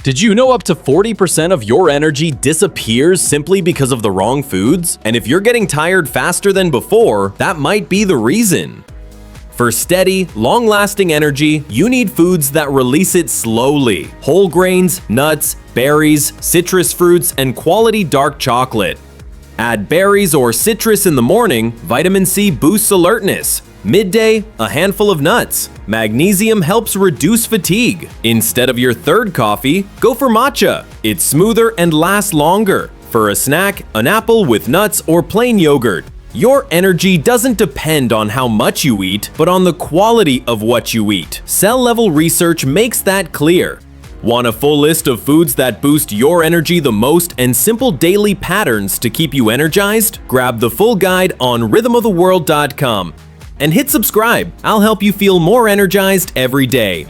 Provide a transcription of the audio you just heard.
Did you know up to 40% of your energy disappears simply because of the wrong foods? And if you're getting tired faster than before, that might be the reason. For steady, long-lasting energy, you need foods that release it slowly. Whole grains, nuts, berries, citrus fruits, and quality dark chocolate. Add berries or citrus in the morning, vitamin C boosts alertness. Midday, a handful of nuts. Magnesium helps reduce fatigue. Instead of your third coffee, go for matcha. It's smoother and lasts longer. For a snack, an apple with nuts or plain yogurt. Your energy doesn't depend on how much you eat, but on the quality of what you eat. Cell-level research makes that clear. Want a full list of foods that boost your energy the most and simple daily patterns to keep you energized? Grab the full guide on rhythmoftheworld.com. And hit subscribe. I'll help you feel more energized every day.